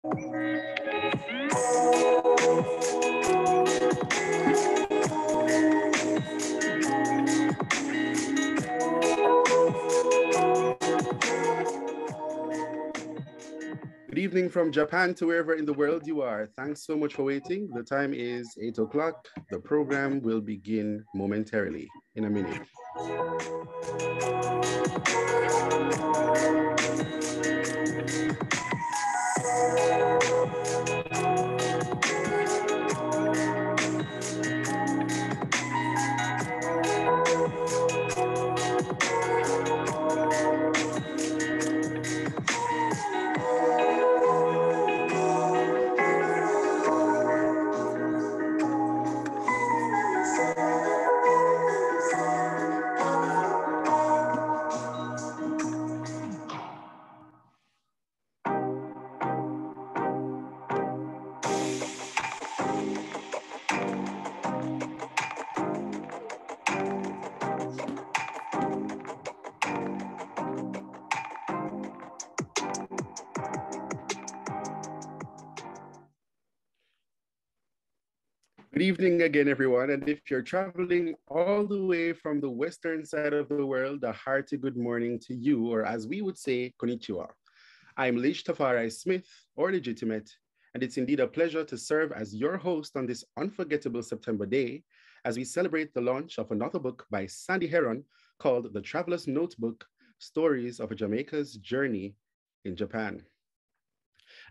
Good evening from Japan to wherever in the world you are. Thanks so much for waiting. The time is 8 o'clock. The program will begin momentarily in a minute. Good evening again, everyone. And if you're traveling all the way from the western side of the world, a hearty good morning to you, or as we would say, konnichiwa. I'm Lij Tafari Smith, or Legitimate, and it's indeed a pleasure to serve as your host on this unforgettable September day as we celebrate the launch of another book by Sandie Heron called The Traveler's Notebook, Stories of a Jamaica's Journey in Japan.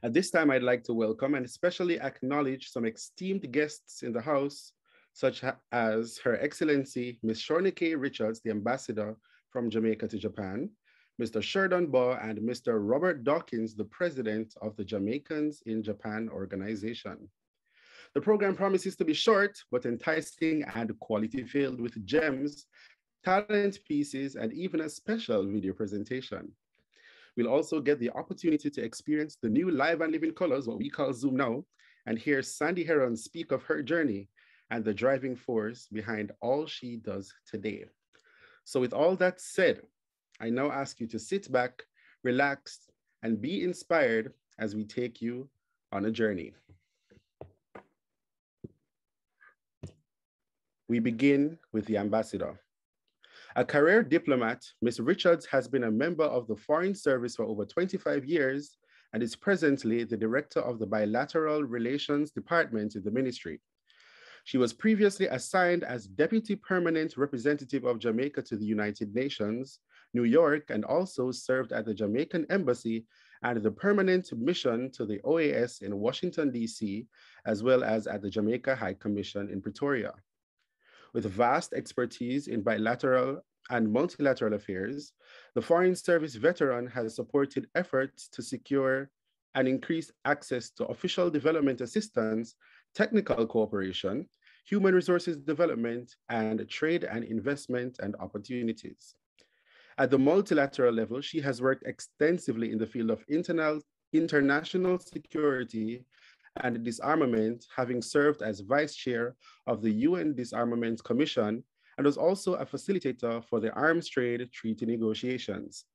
At this time, I'd like to welcome and especially acknowledge some esteemed guests in the house, such as Her Excellency, Ms. Shorna-Kay Richards, the Ambassador from Jamaica to Japan, Mr. Sheridan Baugh, and Mr. Robert Dawkins, the President of the Jamaicans in Japan organization. The program promises to be short, but enticing and quality-filled with gems, talent pieces, and even a special video presentation. We'll also get the opportunity to experience the new live and living colors, what we call Zoom now, and hear Sandie Heron speak of her journey and the driving force behind all she does today. So with all that said, I now ask you to sit back, relax, and be inspired as we take you on a journey. We begin with the ambassador. A career diplomat, Ms. Richards has been a member of the Foreign Service for over 25 years and is presently the director of the Bilateral Relations Department in the ministry. She was previously assigned as Deputy Permanent Representative of Jamaica to the United Nations, New York, and also served at the Jamaican Embassy and the Permanent Mission to the OAS in Washington, D.C., as well as at the Jamaica High Commission in Pretoria. With vast expertise in bilateral and multilateral affairs, the Foreign Service veteran has supported efforts to secure and increase access to official development assistance, technical cooperation, human resources development, and trade and investment and opportunities. At the multilateral level, she has worked extensively in the field of international security and disarmament, having served as vice chair of the UN Disarmament Commission and was also a facilitator for the arms trade treaty negotiations.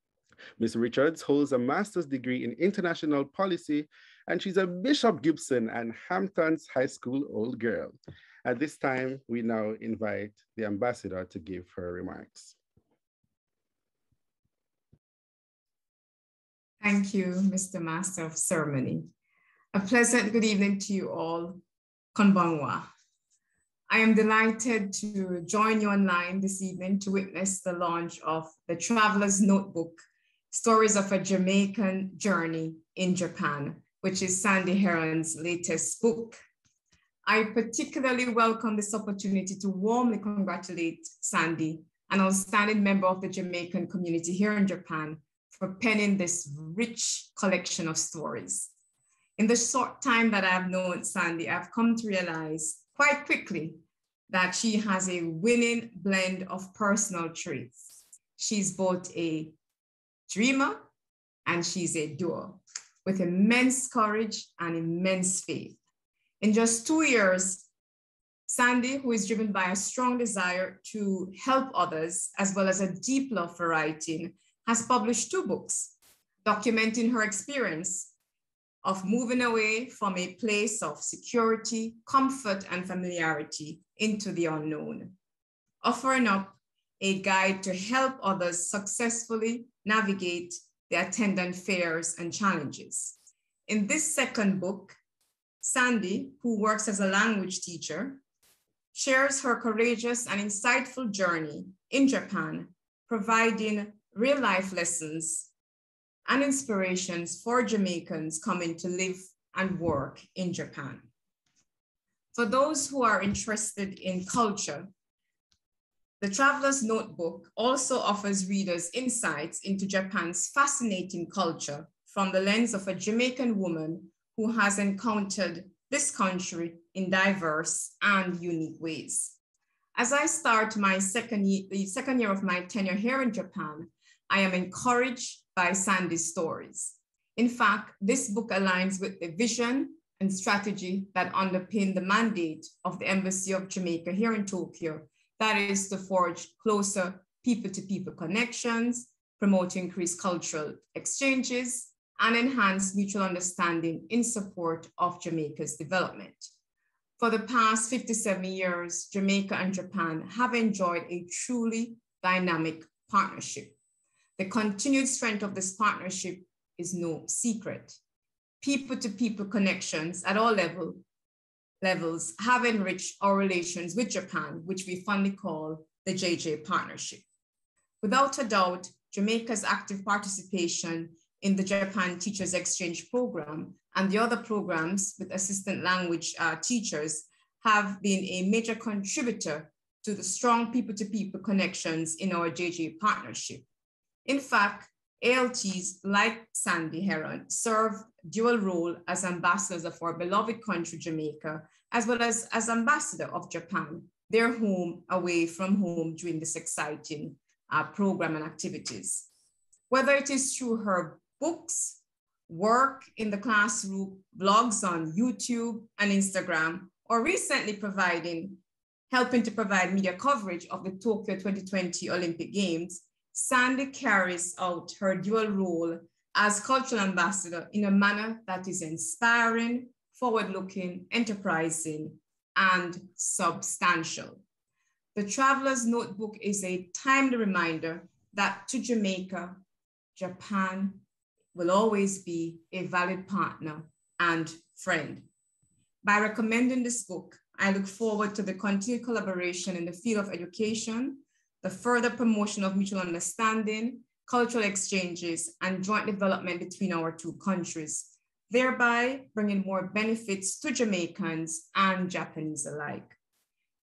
Ms. Richards holds a master's degree in international policy, and she's a Bishop Gibson and Hamptons High School old girl. At this time, we now invite the ambassador to give her remarks. Thank you, Mr. Master of Ceremony. A pleasant good evening to you all. Konbanwa. I am delighted to join you online this evening to witness the launch of The Traveler's Notebook, Stories of a Jamaican Journey in Japan, which is Sandie Heron's latest book. I particularly welcome this opportunity to warmly congratulate Sandie, an outstanding member of the Jamaican community here in Japan, for penning this rich collection of stories. In the short time that I have known Sandie, I've come to realize quite quickly that she has a winning blend of personal traits. She's both a dreamer and she's a doer with immense courage and immense faith. In just 2 years, Sandie, who is driven by a strong desire to help others, as well as a deep love for writing, has published 2 books documenting her experience of moving away from a place of security, comfort, and familiarity into the unknown, offering up a guide to help others successfully navigate the attendant fears and challenges. In this second book, Sandie, who works as a language teacher, shares her courageous and insightful journey in Japan, providing real-life lessons and inspirations for Jamaicans coming to live and work in Japan. For those who are interested in culture, the Traveler's Notebook also offers readers insights into Japan's fascinating culture from the lens of a Jamaican woman who has encountered this country in diverse and unique ways. As I start the second year of my tenure here in Japan, I am encouraged by Sandie's stories. In fact, this book aligns with the vision and strategy that underpin the mandate of the Embassy of Jamaica here in Tokyo, that is to forge closer people-to-people connections, promote increased cultural exchanges, and enhance mutual understanding in support of Jamaica's development. For the past 57 years, Jamaica and Japan have enjoyed a truly dynamic partnership. The continued strength of this partnership is no secret. People-to-people connections at all levels have enriched our relations with Japan, which we fondly call the JJ Partnership. Without a doubt, Jamaica's active participation in the Japan Teachers Exchange Program and the other programs with assistant language teachers have been a major contributor to the strong people-to-people connections in our JJ Partnership. In fact, ALTs like Sandie Heron serve dual role as ambassadors of our beloved country, Jamaica, as well as ambassador of Japan, their home away from home during this exciting program and activities. Whether it is through her books, work in the classroom, blogs on YouTube and Instagram, or recently helping to provide media coverage of the Tokyo 2020 Olympic Games, Sandie carries out her dual role as cultural ambassador in a manner that is inspiring, forward-looking, enterprising, and substantial. The Traveler's Notebook is a timely reminder that to Jamaica, Japan will always be a valid partner and friend. By recommending this book, I look forward to the continued collaboration in the field of education, the further promotion of mutual understanding, cultural exchanges, and joint development between our two countries, thereby bringing more benefits to Jamaicans and Japanese alike.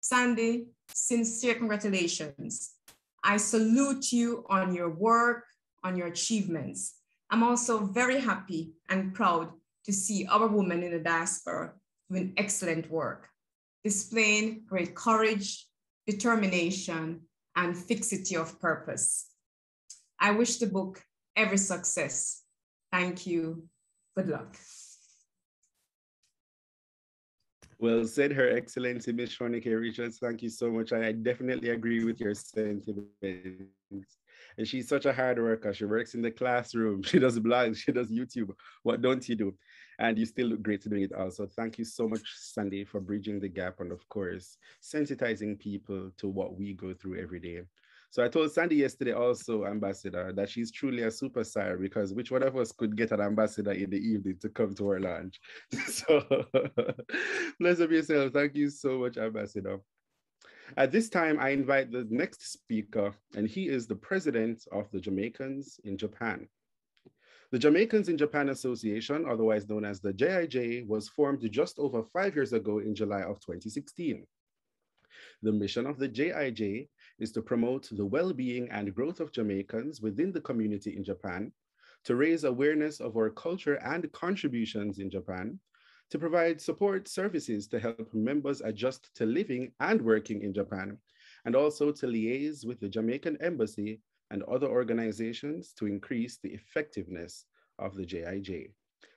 Sandie, sincere congratulations. I salute you on your work, on your achievements. I'm also very happy and proud to see our women in the diaspora doing excellent work, displaying great courage, determination, and fixity of purpose. I wish the book every success. Thank you. Good luck. Well said, Her Excellency, Ms. Shorna-Kay Richards. Thank you so much. I definitely agree with your sentiments. And she's such a hard worker. She works in the classroom. She does blogs. She does YouTube. What don't you do? And you still look great doing it also. Thank you so much, Sandie, for bridging the gap and, of course, sensitizing people to what we go through every day. So I told Sandie yesterday also, Ambassador, that she's truly a superstar, because which one of us could get an ambassador in the evening to come to our lounge? So bless up yourself. Thank you so much, Ambassador. At this time, I invite the next speaker, and he is the president of the Jamaicans in Japan. The Jamaicans in Japan Association, otherwise known as the JIJ, was formed just over 5 years ago in July of 2016. The mission of the JIJ is to promote the well-being and growth of Jamaicans within the community in Japan, to raise awareness of our culture and contributions in Japan, to provide support services to help members adjust to living and working in Japan, and also to liaise with the Jamaican Embassy and other organizations to increase the effectiveness of the JIJ.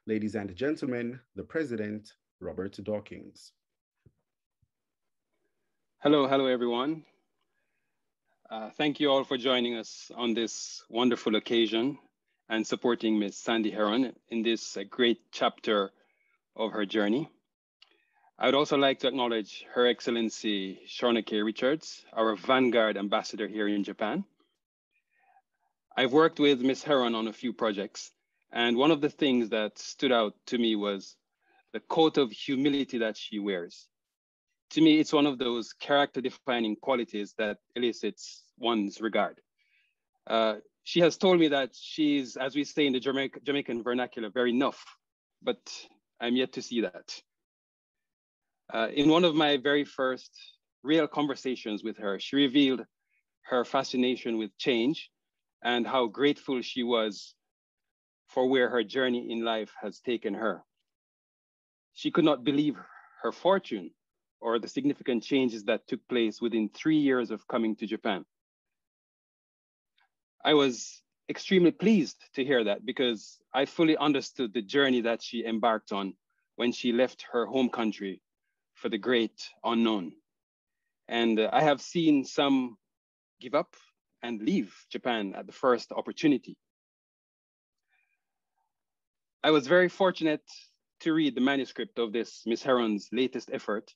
Ladies and gentlemen, the President, Robert Dawkins. Hello, everyone. Thank you all for joining us on this wonderful occasion. and supporting Miss Sandie Heron in this great chapter of her journey. I would also like to acknowledge Her Excellency Shorna-Kay Richards, our Vanguard Ambassador here in Japan. I've worked with Miss Heron on a few projects, and one of the things that stood out to me was the coat of humility that she wears. To me, it's one of those character-defining qualities that elicits one's regard. She has told me that she's, as we say in the Jamaican vernacular, very enough, but I'm yet to see that. In one of my very first real conversations with her, she revealed her fascination with change and how grateful she was for where her journey in life has taken her. She could not believe her fortune or the significant changes that took place within 3 years of coming to Japan. I was extremely pleased to hear that because I fully understood the journey that she embarked on when she left her home country for the great unknown. And I have seen some give up and leave Japan at the first opportunity. I was very fortunate to read the manuscript of this Miss Heron's latest effort,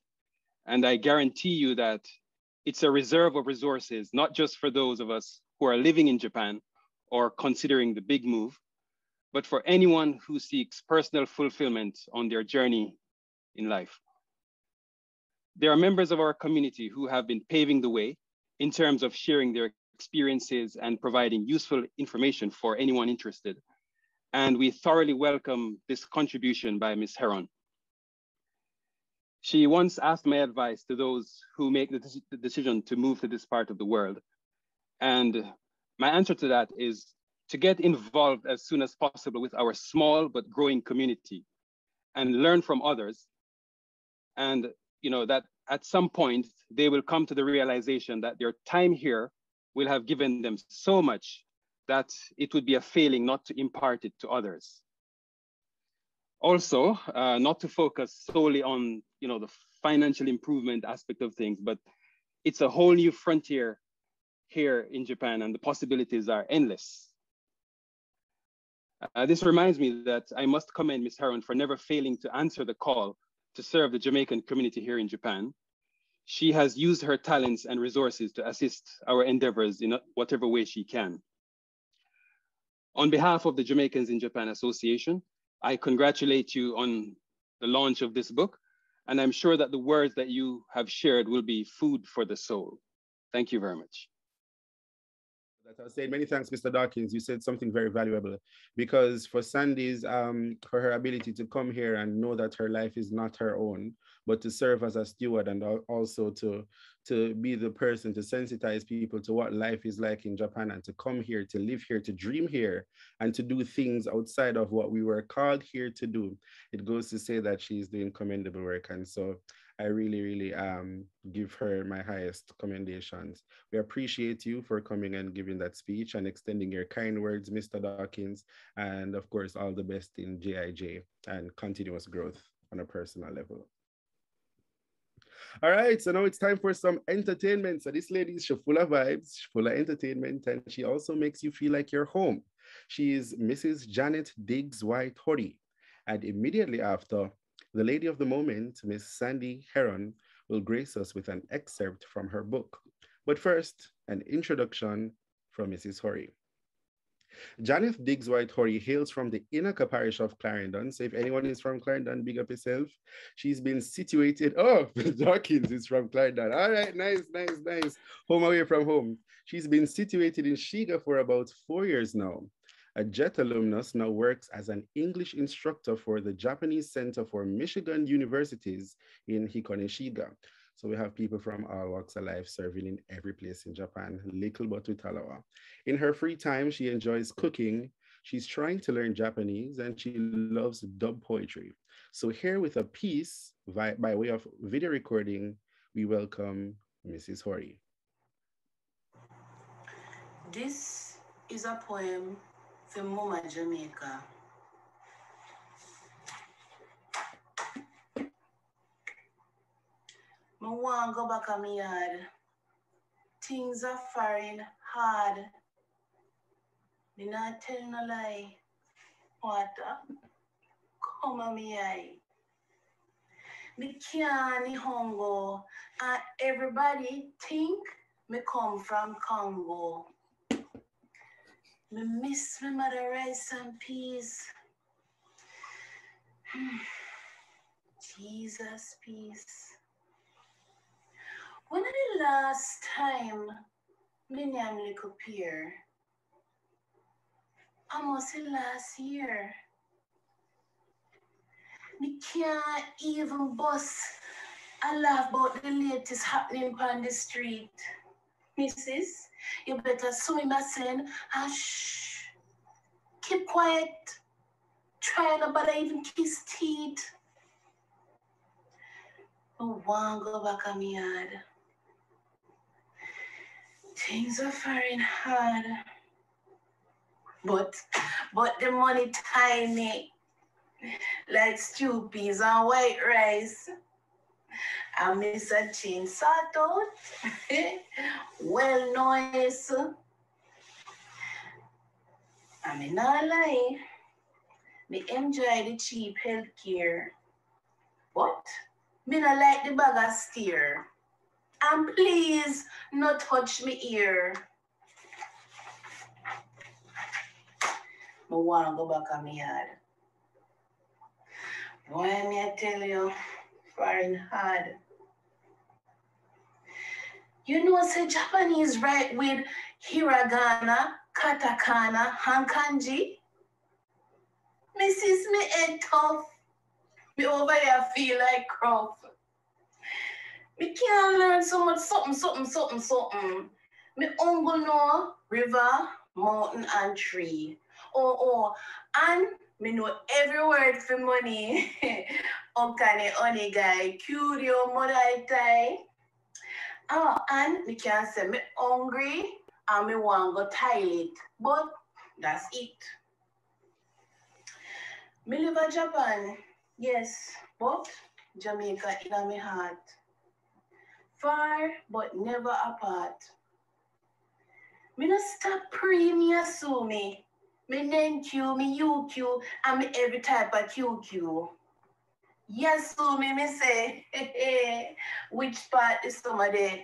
and I guarantee you that it's a reserve of resources, not just for those of us who are living in Japan or considering the big move, but for anyone who seeks personal fulfillment on their journey in life. There are members of our community who have been paving the way in terms of sharing their experiences and providing useful information for anyone interested. And we thoroughly welcome this contribution by Ms. Heron. She once asked my advice to those who make the decision to move to this part of the world. And my answer to that is to get involved as soon as possible with our small but growing community and learn from others. And that at some point, they will come to the realization that their time here will have given them so much that it would be a failing not to impart it to others. Also, not to focus solely on the financial improvement aspect of things, but it's a whole new frontier here in Japan and the possibilities are endless. This reminds me that I must commend Ms. Heron for never failing to answer the call to serve the Jamaican community here in Japan. She has used her talents and resources to assist our endeavors in whatever way she can. On behalf of the Jamaicans in Japan Association, I congratulate you on the launch of this book, and I'm sure that the words that you have shared will be food for the soul. Thank you very much. I was saying many thanks, Mr. Dawkins. You said something very valuable because for Sandie's, for her ability to come here and know that her life is not her own, but to serve as a steward and also to be the person to sensitize people to what life is like in Japan and to come here, to live here, to dream here, and to do things outside of what we were called here to do. It goes to say that she's doing commendable work. And so I really, really give her my highest commendations. We appreciate you for coming and giving that speech and extending your kind words, Mr. Dawkins, and of course, all the best in JIJ and continuous growth on a personal level. All right, so now it's time for some entertainment. So this lady is full of vibes, full of entertainment, and she also makes you feel like you're home. She is Mrs. Janet Diggs White-Horry. And immediately after, the lady of the moment, Miss Sandie Heron, will grace us with an excerpt from her book. But first, an introduction from Mrs. Horry. Janet Diggs White-Horry hails from the Inaka parish of Clarendon. So if anyone is from Clarendon, big up yourself. She's been situated, Dawkins is from Clarendon. All right, nice. Home away from home. She's been situated in Shiga for about 4 years now. A JET alumnus, now works as an English instructor for the Japanese Center for Michigan Universities in Hikone, Shiga. So we have people from all walks of life serving in every place in Japan, little but with Talawa. In her free time, she enjoys cooking. She's trying to learn Japanese and she loves dub poetry. So here with a piece by way of video recording, we welcome Mrs. Horry. This is a poem for Mama Jamaica. I want to go back on my yard. Things are faring hard. Me not tell no lie. Water, come on me eye. Me can't hunger, and everybody think me come from Congo. Me miss my mother rice and peas. Jesus, peace. When the last time me name little peer? Almost last year. Me can't even bust a laugh about the latest happening on the street. Missus, you better swim my sin and shh. Keep quiet. Try not to even kiss teeth. I want to go back on my yard. Things are faring hard. But the money tiny. Like stew peas and white rice. I miss a chain sort out. Well noise. I mean not lie. Me enjoy the cheap healthcare. But me not like the bag of steer. And please not touch me ear. I want to go back on my yard. Why me I tell you, foreign hard. You know, say Japanese write with hiragana, katakana, and kanji. Mrs. Me head tough. Me over here feel like crop. Me can't learn so much something. Me uncle know river, mountain, and tree. Oh, and me know every word for money. Okane only guy, curio, mother tie. Oh, and me can say me hungry and me want go toilet. But that's it. Me live in Japan, yes, but Jamaica in my heart. Far, but never apart. Me no stop praying, me assume me. Me NQ, me UQ, and me every type of QQ. Yes, so me say, which part is some of there?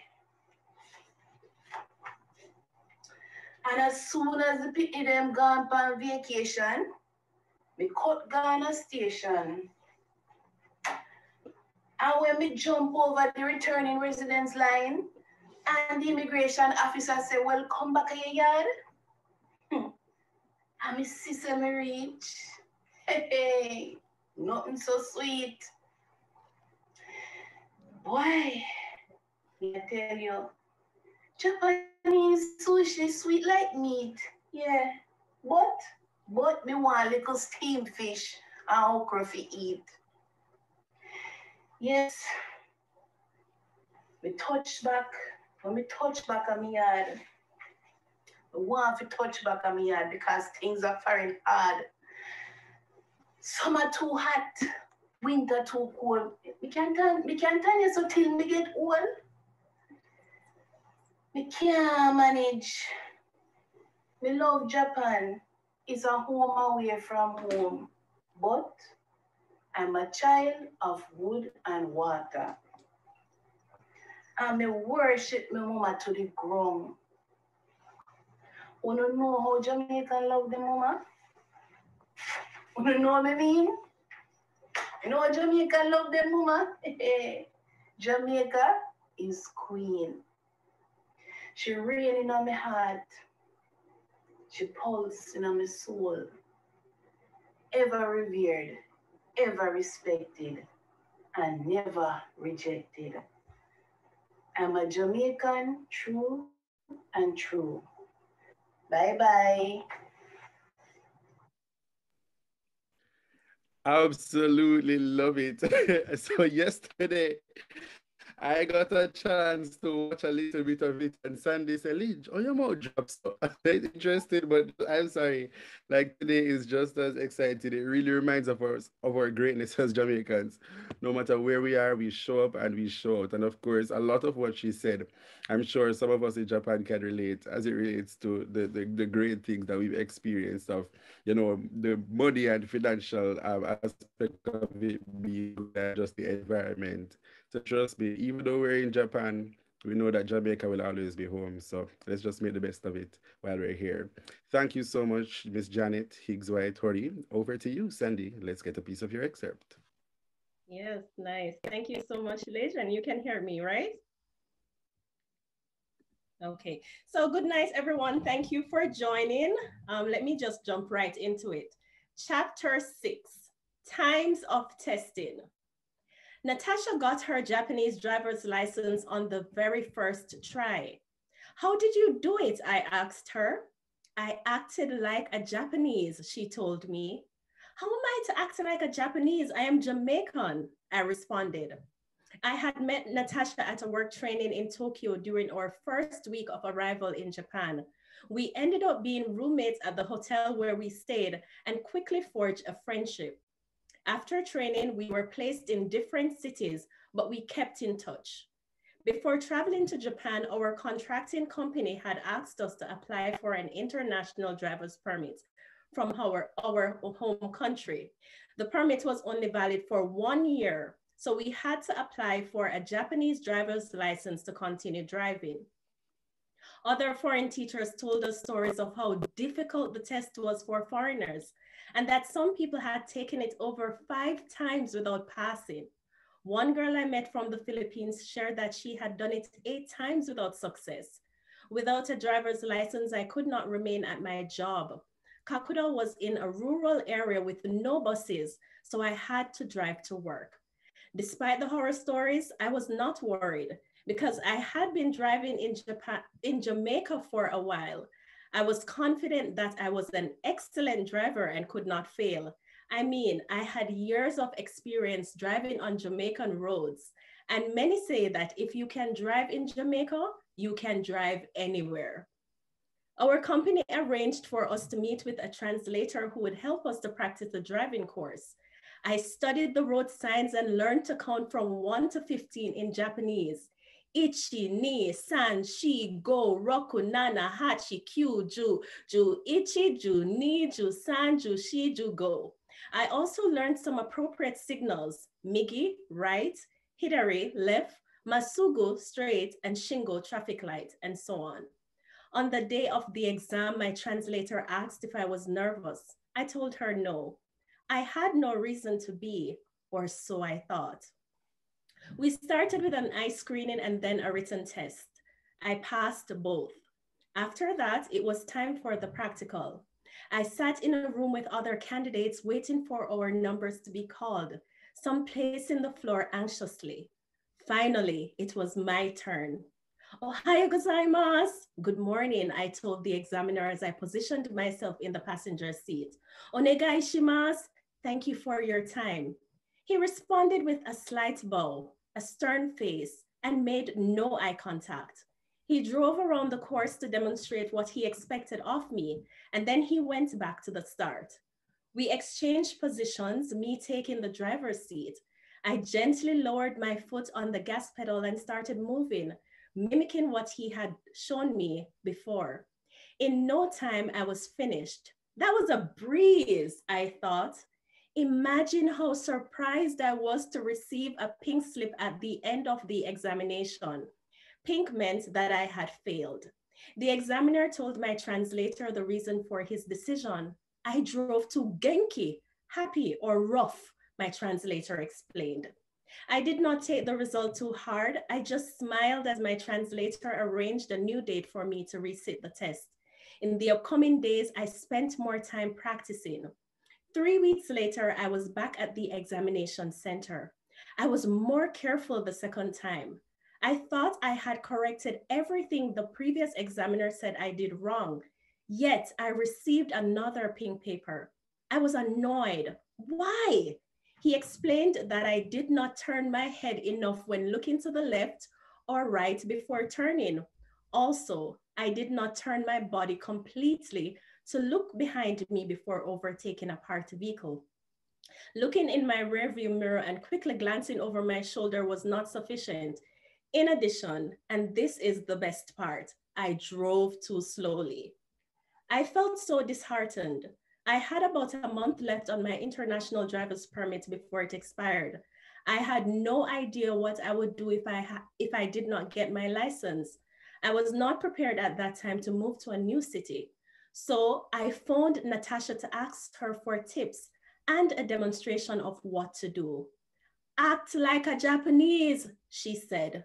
And as soon as the people them gone on vacation, me cut Ghana station. And when me jump over the returning residence line, and the immigration officer say, well, come back to your yard. And me sister me reach. Hey, nothing so sweet. Boy, I tell you, Japanese sushi sweet like meat. Yeah, but me want little steamed fish and okra for eat. Yes, when me touch back on my yard, I want to touch back on my yard because things are faring hard. Summer too hot, winter too cold. Me can't tell you so till me get old. Me can't manage. Me love Japan. It's a home away from home. But I'm a child of wood and water. And me worship my mama to the ground. You don't know how Jamaican love the mama? You don't know what I mean? You know how Jamaican love the mama? Jamaica is queen. She reign in my heart. She pulse in my soul. Ever revered, ever respected, and never rejected. I'm a Jamaican, true and true. Bye-bye. Absolutely love it. So yesterday, I got a chance to watch a little bit of it, and Sandy said, Lij, oh, your mouth drops. It's interesting, but I'm sorry. Like today is just as exciting. It really reminds us of our greatness as Jamaicans. No matter where we are, we show up and we show out. And of course, a lot of what she said, I'm sure some of us in Japan can relate as it relates to the great things that we've experienced of, the money and financial aspect of it being good and just the environment. So trust me, even though we're in Japan, we know that Jamaica will always be home. So let's just make the best of it while we're here. Thank you so much, Miss Janet Higgs White Horry. Over to you, Sandy. Let's get a piece of your excerpt. Yes, nice. Thank you so much, Lij, and you can hear me, right? Okay, so good night, everyone. Thank you for joining. Let me just jump right into it. Chapter 6, Times of Testing. Natasha got her Japanese driver's license on the very first try. How did you do it? I asked her. I acted like a Japanese, she told me. How am I to act like a Japanese? I am Jamaican, I responded. I had met Natasha at a work training in Tokyo during our first week of arrival in Japan. We ended up being roommates at the hotel where we stayed and quickly forged a friendship. After training, we were placed in different cities, but we kept in touch. Before traveling to Japan, our contracting company had asked us to apply for an international driver's permit from our home country. The permit was only valid for 1 year, so we had to apply for a Japanese driver's license to continue driving. Other foreign teachers told us stories of how difficult the test was for foreigners, and that some people had taken it over 5 times without passing. One girl I met from the Philippines shared that she had done it 8 times without success. Without a driver's license, I could not remain at my job. Kakuda was in a rural area with no buses, so I had to drive to work. Despite the horror stories, I was not worried because I had been driving in Jamaica for a while. I was confident that I was an excellent driver and could not fail. I mean, I had years of experience driving on Jamaican roads, and many say that if you can drive in Jamaica, you can drive anywhere. Our company arranged for us to meet with a translator who would help us to practice the driving course. I studied the road signs and learned to count from 1 to 15 in Japanese. Ichi, ni, san, shi, go, roku, nana, hachi, kyu, ju, ichi, ju, ni, ju, san, ju, shi, ju, go. I also learned some appropriate signals, migi, right, hidari, left, masugu, straight, and shingo, traffic light, and so on. On the day of the exam, my translator asked if I was nervous. I told her no. I had no reason to be, or so I thought. We started with an eye screening and then a written test. I passed both. After that, it was time for the practical. I sat in a room with other candidates waiting for our numbers to be called, some pacing the floor anxiously. Finally, it was my turn. Ohayo gozaimasu. Good morning, I told the examiner as I positioned myself in the passenger seat. Onegai shimasu. Thank you for your time. He responded with a slight bow, a stern face, and made no eye contact. He drove around the course to demonstrate what he expected of me, and then he went back to the start. We exchanged positions, me taking the driver's seat. I gently lowered my foot on the gas pedal and started moving, mimicking what he had shown me before. In no time, I was finished. That was a breeze, I thought. Imagine how surprised I was to receive a pink slip at the end of the examination. Pink meant that I had failed. The examiner told my translator the reason for his decision. I drove too genki, happy, or rough, my translator explained. I did not take the result too hard. I just smiled as my translator arranged a new date for me to resit the test. In the upcoming days, I spent more time practicing. 3 weeks later, I was back at the examination center. I was more careful the second time. I thought I had corrected everything the previous examiner said I did wrong, yet I received another pink paper. I was annoyed. Why? He explained that I did not turn my head enough when looking to the left or right before turning. Also, I did not turn my body completely to look behind me before overtaking a parked vehicle. Looking in my rearview mirror and quickly glancing over my shoulder was not sufficient. In addition, and this is the best part, I drove too slowly. I felt so disheartened. I had about a month left on my international driver's permit before it expired. I had no idea what I would do if I did not get my license. I was not prepared at that time to move to a new city. So I phoned Natasha to ask her for tips and a demonstration of what to do. Act like a Japanese, she said.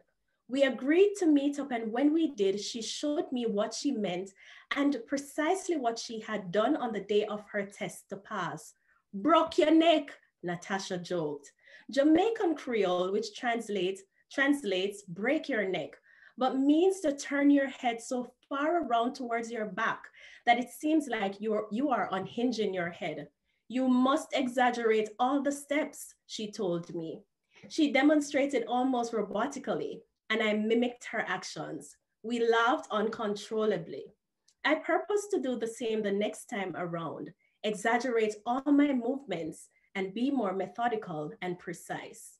We agreed to meet up, and when we did, she showed me what she meant and precisely what she had done on the day of her test to pass. Broke your neck, Natasha joked. Jamaican Creole, which translates break your neck, but means to turn your head so far around towards your back that it seems like you are unhinging your head. You must exaggerate all the steps, she told me. She demonstrated almost robotically, and I mimicked her actions. We laughed uncontrollably. I purposed to do the same the next time around, exaggerate all my movements, and be more methodical and precise.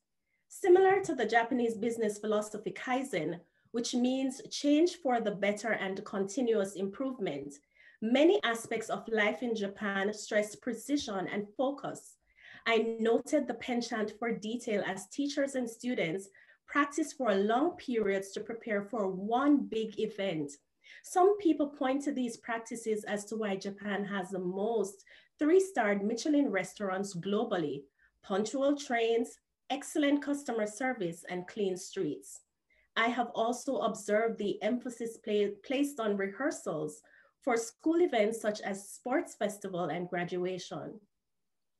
Similar to the Japanese business philosophy Kaizen, which means change for the better and continuous improvement, many aspects of life in Japan stress precision and focus. I noted the penchant for detail as teachers and students practice for long periods to prepare for one big event. Some people point to these practices as to why Japan has the most 3-star Michelin restaurants globally, punctual trains, excellent customer service, and clean streets. I have also observed the emphasis placed on rehearsals for school events such as sports festival and graduation.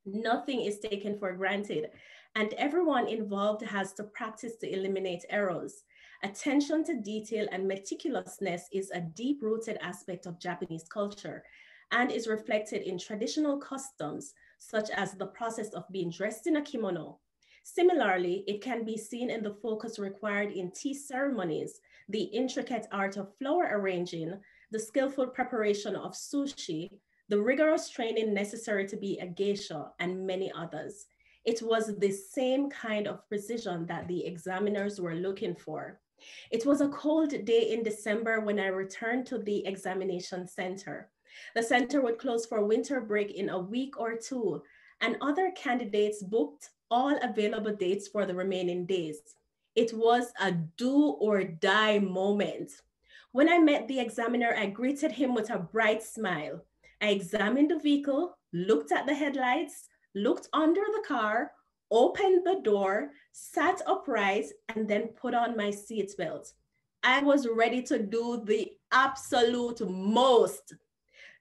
Nothing is taken for granted, and everyone involved has to practice to eliminate errors. Attention to detail and meticulousness is a deep-rooted aspect of Japanese culture and is reflected in traditional customs, such as the process of being dressed in a kimono. Similarly, it can be seen in the focus required in tea ceremonies, the intricate art of flower arranging, the skillful preparation of sushi, the rigorous training necessary to be a geisha, and many others. It was the same kind of precision that the examiners were looking for. It was a cold day in December when I returned to the examination center. The center would close for winter break in a week or two, and other candidates booked all available dates for the remaining days. It was a do or die moment. When I met the examiner, I greeted him with a bright smile. I examined the vehicle, looked at the headlights, looked under the car, opened the door, sat upright, and then put on my seatbelt. I was ready to do the absolute most.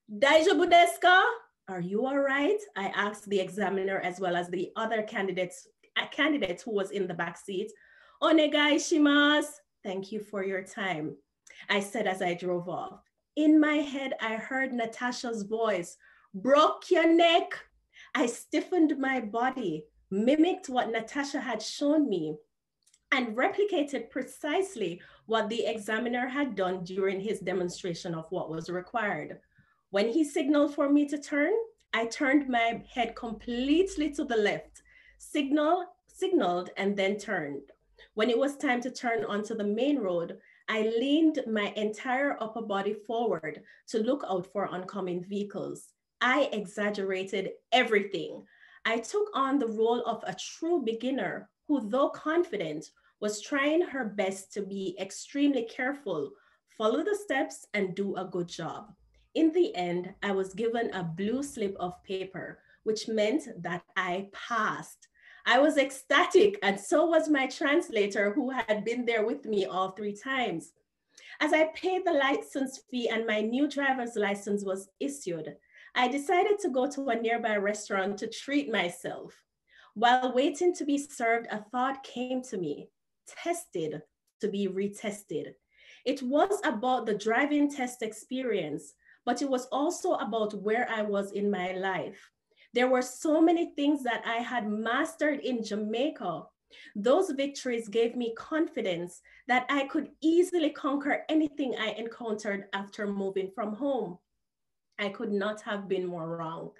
Daijoubu desu ka? Are you all right? I asked the examiner as well as the other candidate who was in the back seat. Onegai shimasu. Thank you for your time, I said as I drove off. In my head, I heard Natasha's voice, broke your neck. I stiffened my body, mimicked what Natasha had shown me, and replicated precisely what the examiner had done during his demonstration of what was required. When he signaled for me to turn, I turned my head completely to the left, signaled, and then turned. When it was time to turn onto the main road, I leaned my entire upper body forward to look out for oncoming vehicles. I exaggerated everything. I took on the role of a true beginner who, though confident, was trying her best to be extremely careful, follow the steps, and do a good job. In the end, I was given a blue slip of paper, which meant that I passed. I was ecstatic, and so was my translator, who had been there with me all 3 times. As I paid the license fee and my new driver's license was issued, I decided to go to a nearby restaurant to treat myself. While waiting to be served, a thought came to me: tested to be retested. It was about the driving test experience, but it was also about where I was in my life. There were so many things that I had mastered in Jamaica. Those victories gave me confidence that I could easily conquer anything I encountered after moving from home. I could not have been more wrong.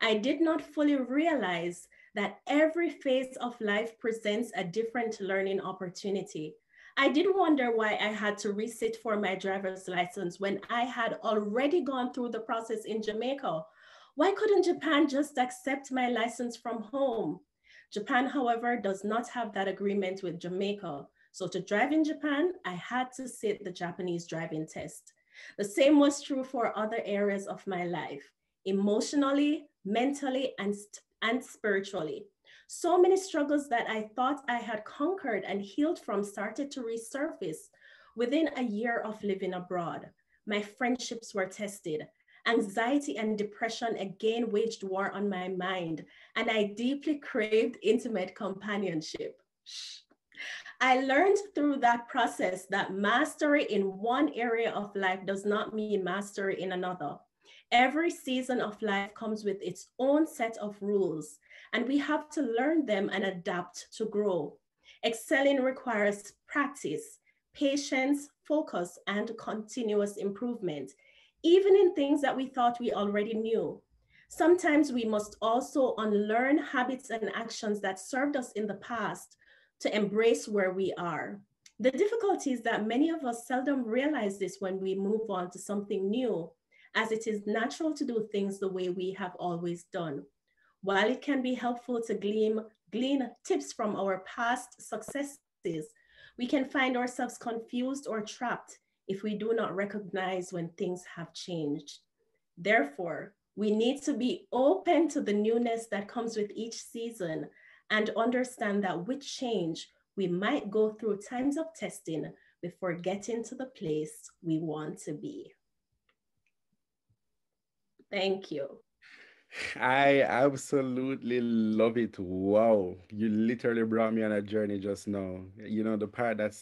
I did not fully realize that every phase of life presents a different learning opportunity. I did wonder why I had to resit for my driver's license when I had already gone through the process in Jamaica. Why couldn't Japan just accept my license from home? Japan, however, does not have that agreement with Jamaica. So to drive in Japan, I had to sit the Japanese driving test. The same was true for other areas of my life, emotionally, mentally, and spiritually. So many struggles that I thought I had conquered and healed from started to resurface within a year of living abroad. My friendships were tested. Anxiety and depression again waged war on my mind, and I deeply craved intimate companionship. I learned through that process that mastery in one area of life does not mean mastery in another. Every season of life comes with its own set of rules, and we have to learn them and adapt to grow. Excelling requires practice, patience, focus, and continuous improvement, even in things that we thought we already knew. Sometimes we must also unlearn habits and actions that served us in the past to embrace where we are. The difficulty is that many of us seldom realize this when we move on to something new, as it is natural to do things the way we have always done. While it can be helpful to glean tips from our past successes, we can find ourselves confused or trapped if we do not recognize when things have changed. Therefore, we need to be open to the newness that comes with each season and understand that with change, we might go through times of testing before getting to the place we want to be. Thank you. I absolutely love it. Wow. You literally brought me on a journey just now. You know, the part that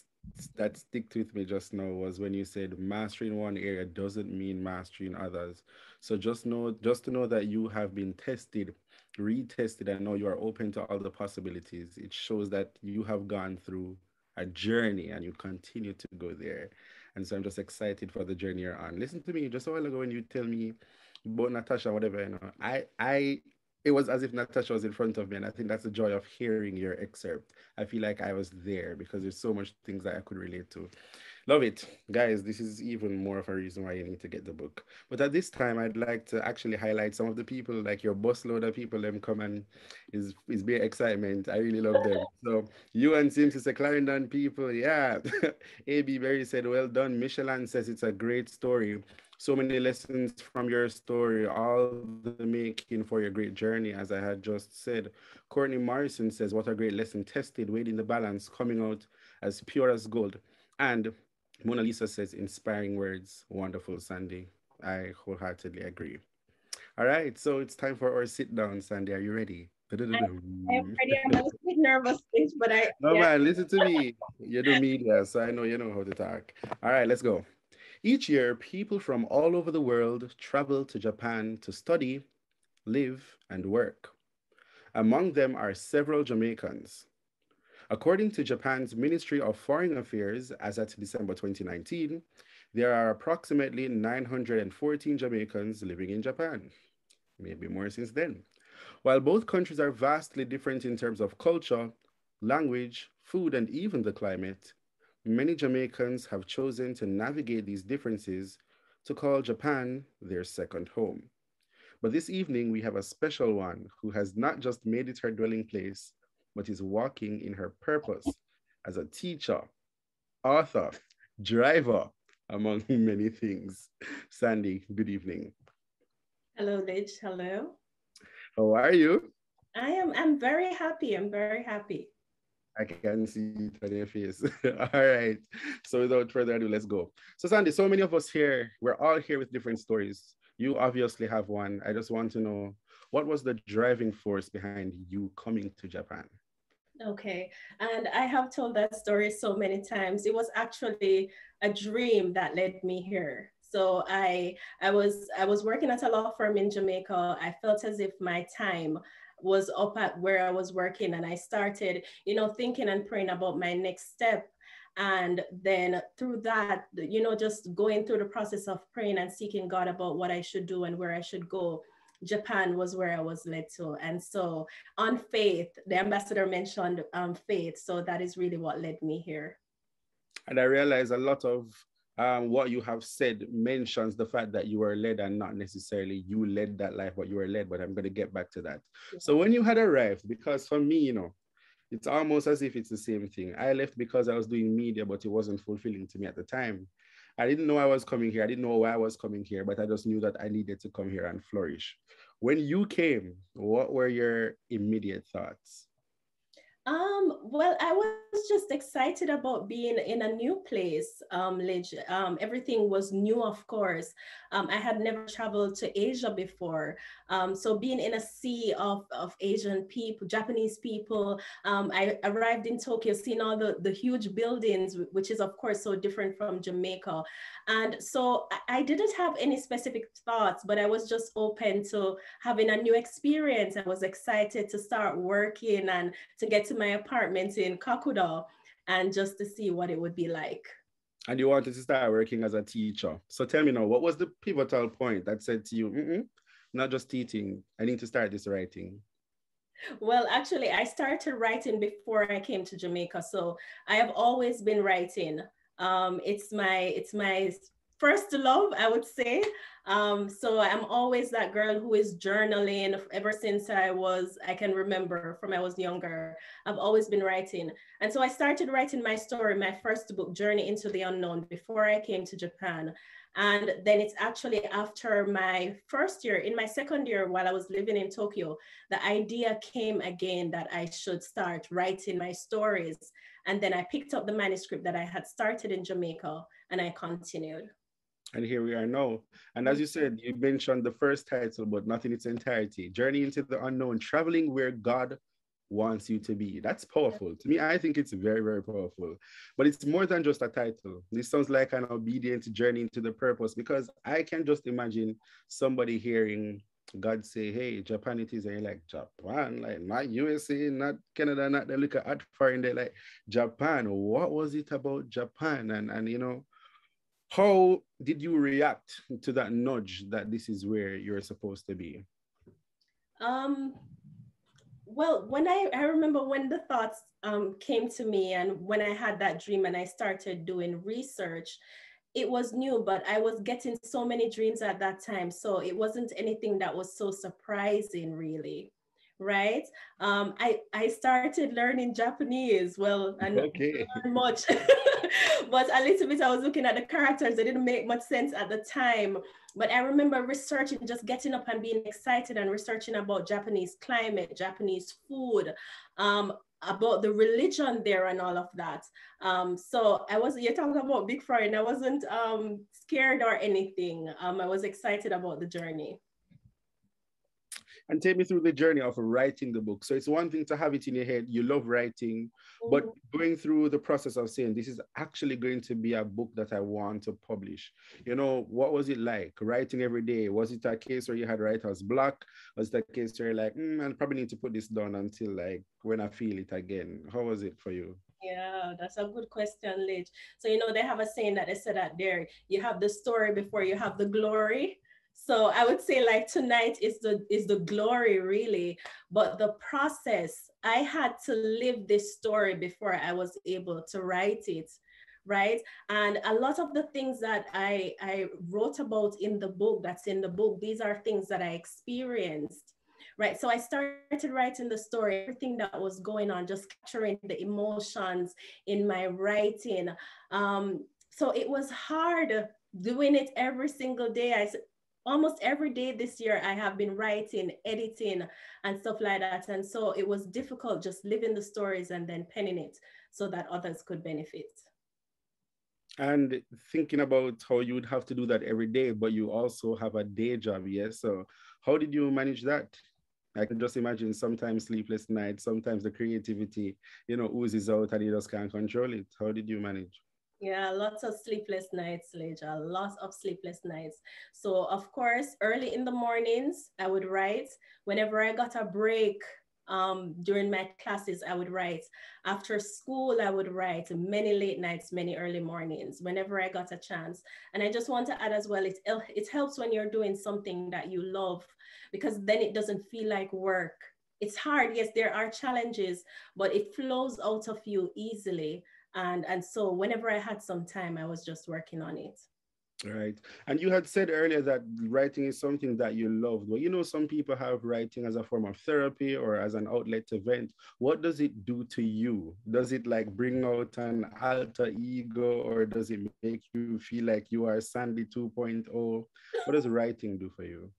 sticked with me just now was when you said mastering one area doesn't mean mastering others. So just to know that you have been tested, retested, and now you are open to all the possibilities. It shows that you have gone through a journey and you continue to go there. And so I'm just excited for the journey you're on. Listen to me, just a while ago when you tell me about Natasha, whatever, you know, it was as if Natasha was in front of me, and I think that's the joy of hearing your excerpt. I feel like I was there because there's so much things that I could relate to. Love it. Guys, this is even more of a reason why you need to get the book. But at this time, I'd like to actually highlight some of the people, like your busload of people, them come and is bare excitement. I really love them. So you and Sims is a Clarendon people. Yeah. AB Berry said, well done. Michelin says it's a great story. So many lessons from your story, all the making for your great journey, as I had just said. Courtney Morrison says, what a great lesson, tested, weighed in the balance, coming out as pure as gold. And Mona Lisa says, inspiring words, wonderful, Sandie. I wholeheartedly agree. All right, so it's time for our sit down, Sandie. Are you ready? I am ready. I'm a little bit nervous, but No, yeah. man, listen to me. You do media, so I know you know how to talk. All right, let's go. Each year, people from all over the world travel to Japan to study, live, and work. Among them are several Jamaicans. According to Japan's Ministry of Foreign Affairs, as at December 2019, there are approximately 914 Jamaicans living in Japan. Maybe more since then. While both countries are vastly different in terms of culture, language, food, and even the climate, many Jamaicans have chosen to navigate these differences to call Japan their second home. But this evening, we have a special one who has not just made it her dwelling place, but is walking in her purpose as a teacher, author, driver, among many things. Sandie, good evening. Hello, Lij. Hello. How are you? I'm very happy. I'm very happy. I can see it on your face. All right. So without further ado, let's go. So Sandie, so many of us here, we're all here with different stories. You obviously have one. I just want to know, what was the driving force behind you coming to Japan? Okay, and I have told that story so many times. It was actually a dream that led me here. So I was working at a law firm in Jamaica. I felt as if my time was up at where I was working, and I started, thinking and praying about my next step. And then through that, just going through the process of praying and seeking God about what I should do and where I should go, Japan was where I was led to. And so on faith, the ambassador mentioned faith. So that is really what led me here. And I realize a lot of what you have said mentions the fact that you were led and not necessarily you led that life, but you were led. But I'm going to get back to that. Yeah. So when you had arrived, because for me, it's almost as if it's the same thing. I left because I was doing media, but it wasn't fulfilling to me at the time. I didn't know I was coming here. I didn't know why I was coming here, but I just knew that I needed to come here and flourish. When you came, what were your immediate thoughts? Well, I was just excited about being in a new place, Lij. Everything was new, of course. I had never traveled to Asia before. So being in a sea of Asian people, Japanese people, I arrived in Tokyo, seeing all the huge buildings, which is of course so different from Jamaica. And so I didn't have any specific thoughts, but I was just open to having a new experience. I was excited to start working and to get to my apartment in Kakuda and just to see what it would be like. And you wanted to start working as a teacher. So tell me now, what was the pivotal point that said to you, not just teaching, I need to start this writing? Well, actually, I started writing before I came to Jamaica. So I have always been writing. It's my first love, I would say. So I'm always that girl who is journaling ever since I can remember from I was younger. I've always been writing. And so I started writing my story, my first book, Journey into the Unknown, before I came to Japan. And then it's actually after my first year, in my second year, while I was living in Tokyo, the idea came again that I should start writing my stories. And then I picked up the manuscript that I had started in Jamaica and I continued. And here we are now. And as you said, you mentioned the first title, but not in its entirety. Journey into the Unknown, traveling where God wants you to be. That's powerful. To me, I think it's very, very powerful. But it's more than just a title. This sounds like an obedient journey into the purpose, because I can just imagine somebody hearing God say, hey, Japan it is. And you're like, Japan, like not USA, not Canada, not they look at foreign, they're like, Japan, what was it about Japan? And how did you react to that nudge that this is where you're supposed to be? Well, when I remember when the thoughts came to me and when I had that dream and I started doing research, it was new, but I was getting so many dreams at that time. So it wasn't anything that was so surprising, really. Right? I started learning Japanese, well, and okay. not much, but a little bit. I was looking at the characters. They didn't make much sense at the time. But I remember researching, just getting up and being excited and researching about Japanese climate, Japanese food, about the religion there and all of that. So you're talking about big foreign. I wasn't scared or anything. I was excited about the journey. And take me through the journey of writing the book. So it's one thing to have it in your head, you love writing, but going through the process of saying, this is actually going to be a book that I want to publish. What was it like writing every day? Was it a case where you had writer's block? Was it a case where you're like, I probably need to put this down until like when I feel it again? How was it for you? Yeah, that's a good question, Lij. So, they have a saying that they said that there, you have the story before you have the glory. So I would say like tonight is the glory really, but the process, I had to live this story before I was able to write it, right? And a lot of the things that I wrote about in the book, that's in the book, these are things that I experienced, right? So I started writing the story, everything that was going on, just capturing the emotions in my writing. So it was hard doing it every single day. Almost every day this year, I have been writing, editing, and stuff like that. And so it was difficult just living the stories and then penning it so that others could benefit. And thinking about how you would have to do that every day, but you also have a day job, yes? So how did you manage that? I can just imagine sometimes sleepless nights, sometimes the creativity, oozes out and you just can't control it. How did you manage? Yeah, lots of sleepless nights, Leja, lots of sleepless nights. So of course, early in the mornings, I would write. Whenever I got a break during my classes, I would write. After school, I would write many late nights, many early mornings, whenever I got a chance. And I just want to add as well, it helps when you're doing something that you love, because then it doesn't feel like work. It's hard, yes, there are challenges, but it flows out of you easily. And so whenever I had some time, I was just working on it. Right. And you had said earlier that writing is something that you love. But you know, some people have writing as a form of therapy or as an outlet to vent. What does it do to you? Does it like bring out an alter ego, or does it make you feel like you are Sandie 2.0? What does writing do for you?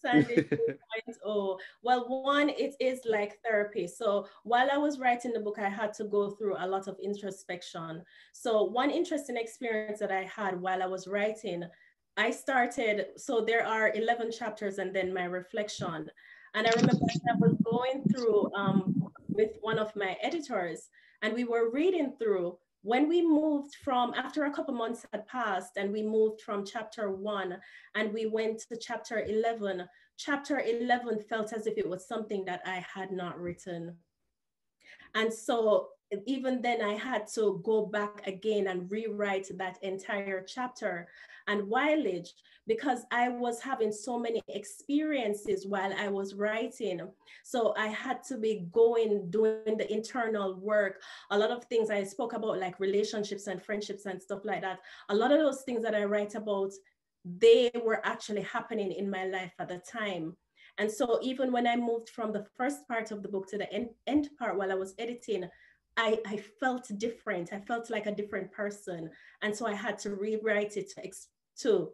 Sandie 2.0. Well, one, it is like therapy. So while I was writing the book, I had to go through a lot of introspection. So one interesting experience that I had while I was writing, I started, so there are 11 chapters and then my reflection. And I remember I was going through with one of my editors, and we were reading through. When we moved from, after a couple months had passed, and we moved from chapter 1 and we went to chapter 11, chapter 11 felt as if it was something that I had not written. And so even then I had to go back again and rewrite that entire chapter. And why, Lij? Because I was having so many experiences while I was writing. So I had to be doing the internal work. A lot of things I spoke about, like relationships and friendships and stuff like that. A lot of those things that I write about, they were actually happening in my life at the time. And so even when I moved from the first part of the book to the end part while I was editing, I felt different. I felt like a different person. And so I had to rewrite it to,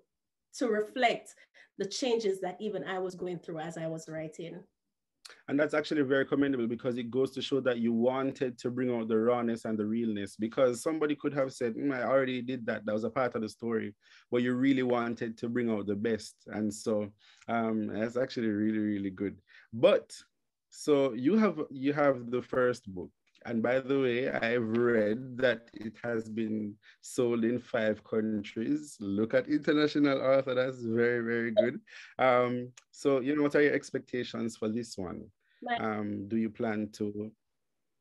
to reflect the changes that even I was going through as I was writing. And that's actually very commendable, because it goes to show that you wanted to bring out the rawness and the realness, because somebody could have said, I already did that. That was a part of the story, but you really wanted to bring out the best. And so that's actually really, really good. But so you have the first book. And by the way, I've read that it has been sold in 5 countries. Look at international author. That's very, very good. So, you know, what are your expectations for this one? Do you plan to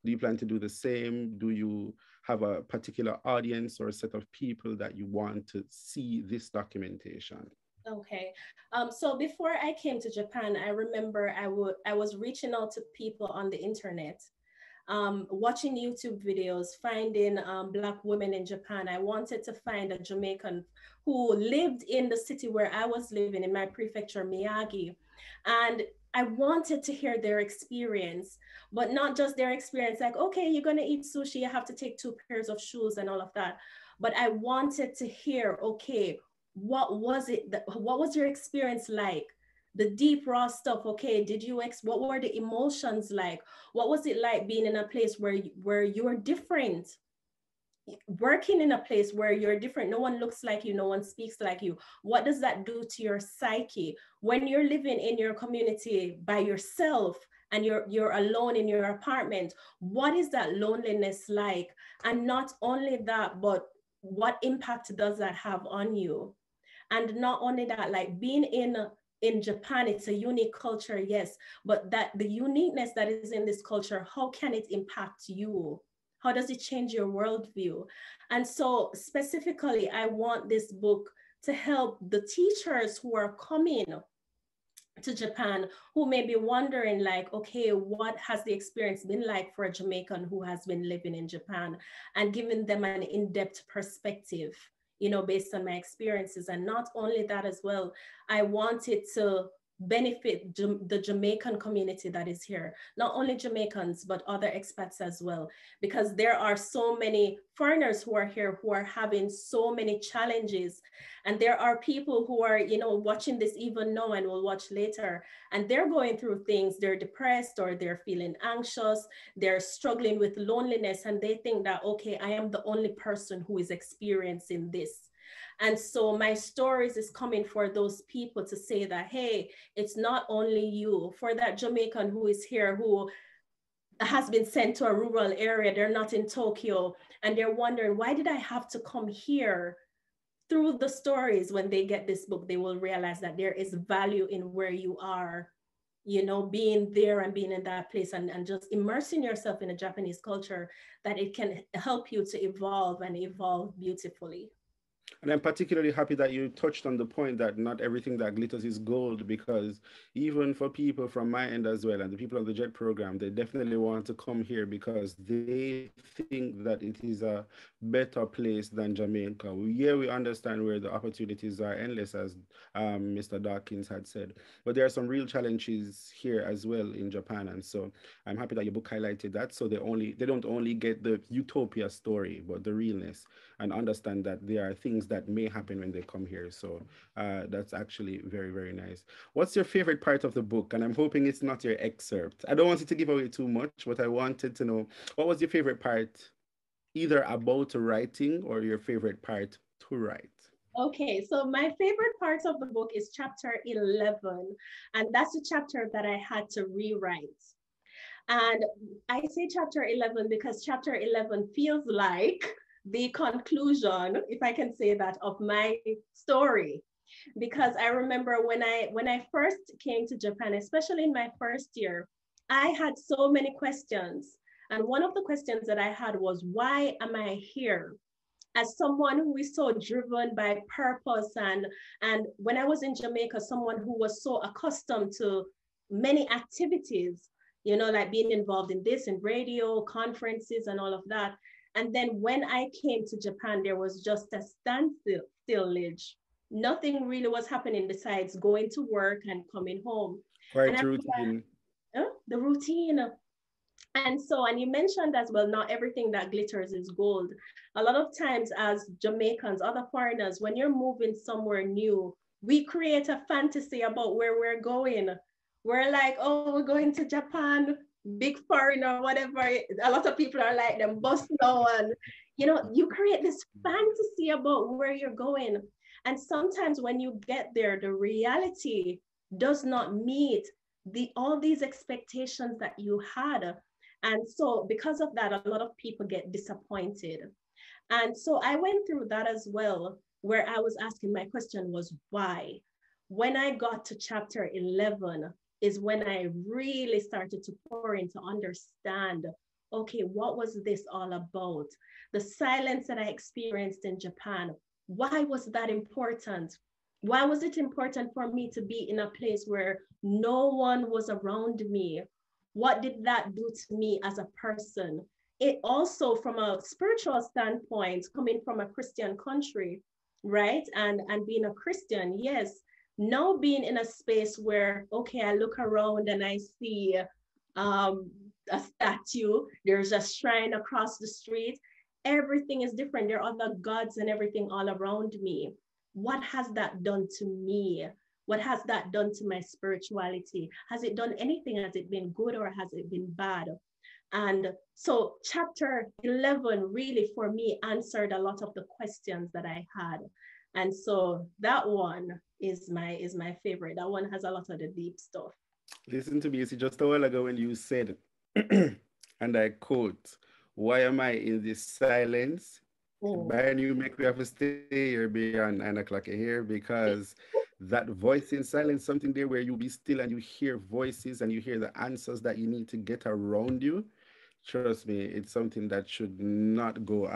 do the same? Do you have a particular audience or a set of people that you want to see this documentation? Okay. So before I came to Japan, I remember I was reaching out to people on the internet, watching YouTube videos, finding Black women in Japan. I wanted to find a Jamaican who lived in the city where I was living, in my prefecture, Miyagi. And I wanted to hear their experience, but not just their experience, like, okay, you're gonna eat sushi, you have to take 2 pairs of shoes and all of that. But I wanted to hear, okay, what was what was your experience like? The deep raw stuff. Okay, what were the emotions like? What was it like being in a place where you're different, working in a place where you're different? No one looks like you, no one speaks like you. What does that do to your psyche when you're living in your community by yourself and you're alone in your apartment? What is that loneliness like? And not only that, but what impact does that have on you? And not only that, like being in Japan, it's a unique culture, yes, but that the uniqueness that is in this culture, how can it impact you? How does it change your worldview? And so specifically, I want this book to help the teachers who are coming to Japan, who may be wondering, like, okay, what has the experience been like for a Jamaican who has been living in Japan, and giving them an in-depth perspective, you know, based on my experiences. And not only that as well, I wanted to benefit the Jamaican community that is here, not only Jamaicans, but other expats as well, because there are so many foreigners who are here who are having so many challenges. And there are people who are, you know, watching this even now and will watch later, and they're going through things, they're depressed or they're feeling anxious, they're struggling with loneliness, and they think that, okay, I am the only person who is experiencing this. And so my stories is coming for those people to say that, hey, it's not only you. For that Jamaican who is here, who has been sent to a rural area. They're not in Tokyo, and they're wondering, why did I have to come here? Through the stories, when they get this book, they will realize that there is value in where you are, you know, being there and being in that place, and just immersing yourself in a Japanese culture, that it can help you to evolve and evolve beautifully. And I'm particularly happy that you touched on the point that not everything that glitters is gold, because even for people from my end as well, and the people on the JET program, they definitely want to come here because they think that it is a better place than Jamaica. Yeah, we understand where the opportunities are endless, as Mr. Dawkins had said, but there are some real challenges here as well in Japan. And so I'm happy that your book highlighted that. So they don't only get the utopia story, but the realness, and understand that there are things that may happen when they come here. So that's actually very, very nice. What's your favorite part of the book? And I'm hoping it's not your excerpt. I don't want you to give away too much, but I wanted to know, what was your favorite part, either about writing or your favorite part to write? Okay, so my favorite part of the book is chapter 11, and that's the chapter that I had to rewrite. And I say chapter 11 because chapter 11 feels like the conclusion, if I can say that, of my story. Because I remember when I first came to Japan, especially in my first year, I had so many questions. And one of the questions that I had was, why am I here? As someone who is so driven by purpose, and when I was in Jamaica, someone who was so accustomed to many activities, you know, like being involved in this and radio, conferences and all of that. And then when I came to Japan, there was just a standstill, Lij. Nothing really was happening besides going to work and coming home. And Quite I routine. the routine. And so, and you mentioned as well, not everything that glitters is gold. A lot of times as Jamaicans, other foreigners, when you're moving somewhere new, we create a fantasy about where we're going. We're like, oh, we're going to Japan, big foreign or whatever. A lot of people are like them, bust now. And, you know, you create this fantasy about where you're going. And sometimes when you get there, the reality does not meet all these expectations that you had. And so because of that, a lot of people get disappointed. And so I went through that as well, where I was asking, my question was, why? When I got to chapter 11 is when I really started to pour in to understand, okay, what was this all about? The silence that I experienced in Japan, why was that important? Why was it important for me to be in a place where no one was around me? What did that do to me as a person? It also, from a spiritual standpoint, coming from a Christian country, right? And being a Christian, yes. Now being in a space where, okay, I look around and I see a statue, there's a shrine across the street. Everything is different. There are other gods and everything all around me. What has that done to me? What has that done to my spirituality? Has it done anything? Has it been good or has it been bad? And so chapter 11 really for me answered a lot of the questions that I had. And so that one is my favorite. That one has a lot of the deep stuff. Listen to me. See, just a while ago when you said, and I quote, "Why am I in this silence?" Bayern, you make me have to stay here beyond 9 o'clock here, because that voice in silence, something there where you be still and you hear voices and you hear the answers that you need to get around you. Trust me, it's something that should not go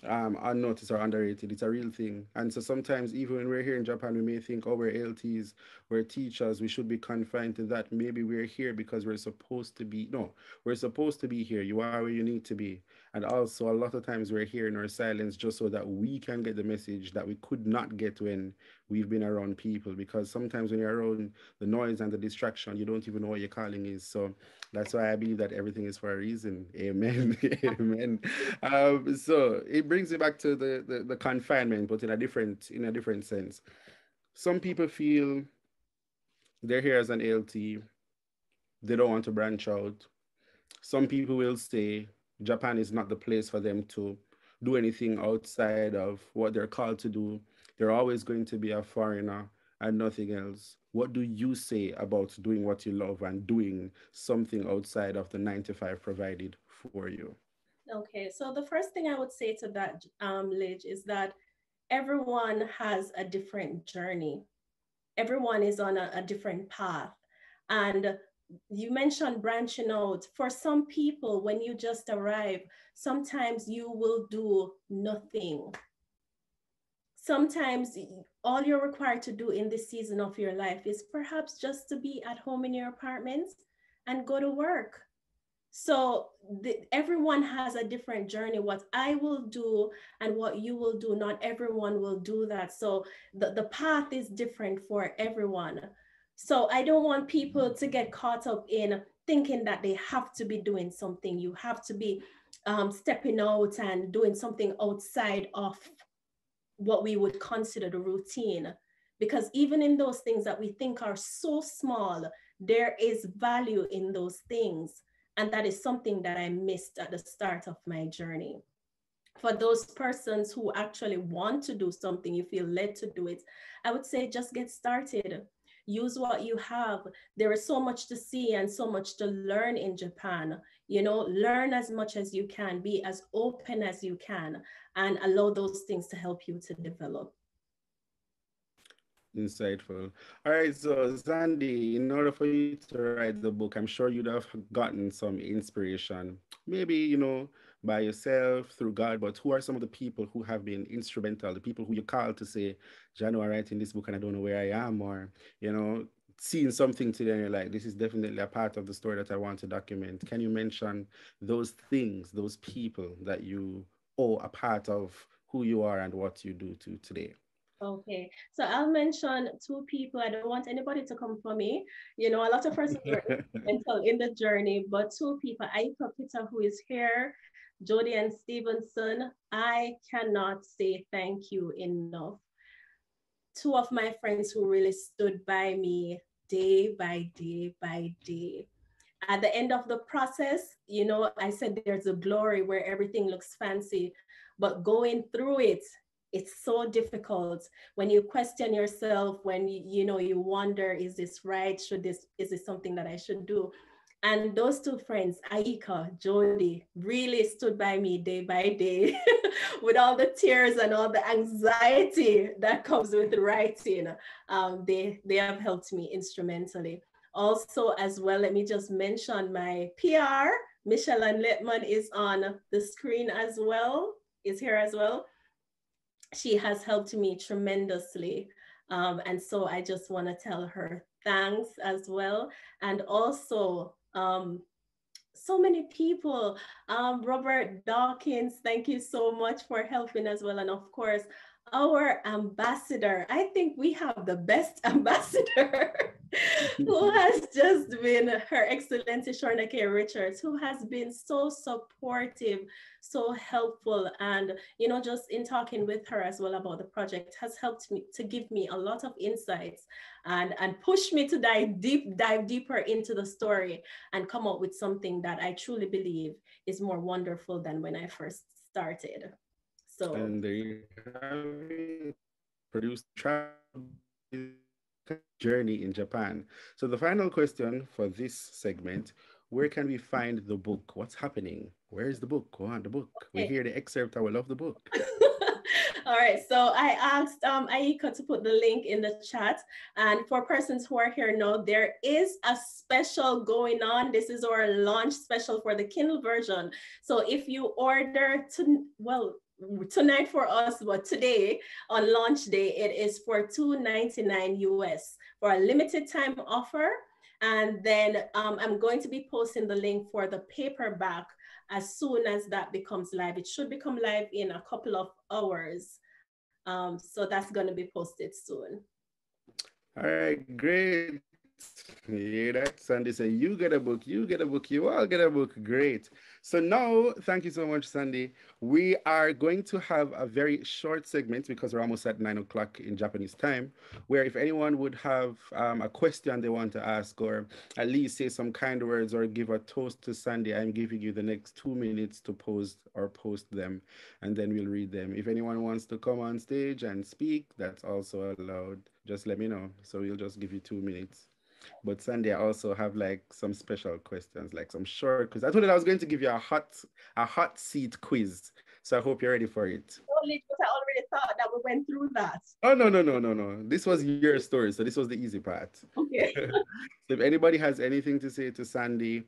unnoticed or underrated. It's a real thing. And so sometimes, even when we're here in Japan, we may think, oh, we're LTs, we're teachers, we should be confined to that. Maybe we're here because we're supposed to be. No, we're supposed to be here. You are where you need to be. And also, a lot of times we're here in our silence just so that we can get the message that we could not get when we've been around people. Because sometimes when you're around the noise and the distraction, you don't even know what your calling is. So that's why I believe that everything is for a reason. Amen. Amen. So it brings me back to the confinement, but in a different sense. Some people feel they're here as an LT. They don't want to branch out. Some people will say Japan is not the place for them to do anything outside of what they're called to do. They're always going to be a foreigner. and nothing else. What do you say about doing what you love and doing something outside of the 9 to 5 provided for you? Okay, so the first thing I would say to that, Lij, is that everyone has a different journey. Everyone is on a different path. And you mentioned branching out. For some people, when you just arrive, sometimes you will do nothing. Sometimes all you're required to do in this season of your life is perhaps just to be at home in your apartment and go to work. So everyone has a different journey. What I will do and what you will do, not everyone will do that. So the path is different for everyone. So I don't want people to get caught up in thinking that they have to be doing something. You have to be stepping out and doing something outside of what we would consider the routine. Because even in those things that we think are so small, there is value in those things. And that is something that I missed at the start of my journey. For those persons who actually want to do something, you feel led to do it, I would say just get started. Use what you have. There is so much to see and so much to learn in Japan. You know, learn as much as you can, be as open as you can, and allow those things to help you to develop. Insightful. All right, so Sandie, in order for you to write the book, I'm sure you'd have gotten some inspiration. Maybe, by yourself, through God, but who are some of the people who have been instrumental, the people who you call to say, Jano, I'm writing this book and I don't know where I am, or, seeing something today and you're like, this is definitely a part of the story that I want to document. Can you mention those things, those people that you owe a part of who you are and what you do to today? Okay, so I'll mention two people. I don't want anybody to come for me. You know, a lot of persons were instrumental in the journey, but two people, Aika Peter, who is here, Jody and Stevenson, I cannot say thank you enough. Two of my friends who really stood by me day by day by day. At the end of the process, you know, I said there's a glory where everything looks fancy, but going through it, it's so difficult when you question yourself, when you wonder, is this right? Is this something that I should do? And those two friends, Aika, Jody, really stood by me day by day with all the tears and all the anxiety that comes with writing. They have helped me instrumentally. Also, as well, let me just mention my PR. Michelle and Letman is on the screen as well, is here as well. She has helped me tremendously. And so I just want to tell her thanks as well. And also, so many people, Robert Dawkins, thank you so much for helping as well. And of course, our ambassador, I think we have the best ambassador who has just been Her Excellency Shorna-Kay Richards, who has been so supportive, so helpful. And, you know, just in talking with her as well about the project has helped me to give me a lot of insights and push me to dive deeper into the story and come up with something that I truly believe is more wonderful than when I first started. So, and there you have it. Produced travel journey in Japan. So the final question for this segment: where can we find the book? What's happening? Where is the book? We want the book. Okay. We hear the excerpt. I will love the book. All right, so I asked Aika to put the link in the chat. And for persons who are here now, there is a special going on. This is our launch special for the Kindle version. So if you order tonight for us, but today on launch day, it is for $2.99 US for a limited time offer. And then I'm going to be posting the link for the paperback as soon as that becomes live. It should become live in a couple of hours. So that's going to be posted soon. All right, great. Yeah, that Sandie said, you get a book, you get a book, you all get a book. Great. So now, thank you so much, Sandie. We are going to have a very short segment because we're almost at 9 o'clock in Japanese time, where if anyone would have a question they want to ask, or at least say some kind words or give a toast to Sandie, I'm giving you the next 2 minutes to post them, and then we'll read them. If anyone wants to come on stage and speak, that's also allowed. Just let me know. So we'll just give you 2 minutes. But Sunday, I also have like some special questions, like some short quiz. I told you I was going to give you a hot seat quiz. So I hope you're ready for it. Only because I already thought that we went through that. Oh no, no, no, no, no. This was your story, so this was the easy part. Okay. So if anybody has anything to say to Sandie,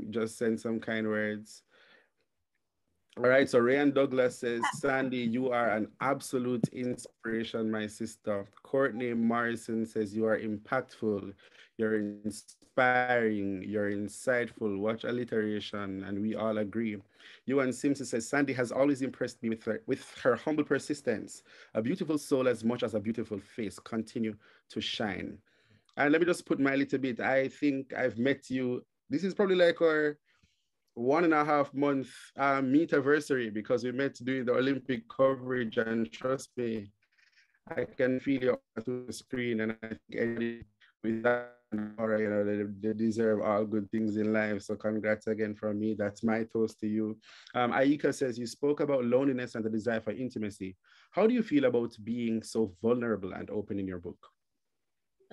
just send some kind words. All right, so Rayan Douglas says, Sandie, you are an absolute inspiration, my sister. Courtney Morrison says, you are impactful, you're inspiring, you're insightful, watch alliteration, and we all agree. Ewan Simpson says, Sandie has always impressed me with her humble persistence, a beautiful soul as much as a beautiful face. Continue to shine. And let me just put my little bit. I think I've met you. This is probably like our 1.5 month meet-versary because we met during the Olympic coverage, and trust me, I can feel you all through the screen, and I think anybody with that aura, they deserve all good things in life. So congrats again from me. That's my toast to you. Aika says, you spoke about loneliness and the desire for intimacy. How do you feel about being so vulnerable and open in your book?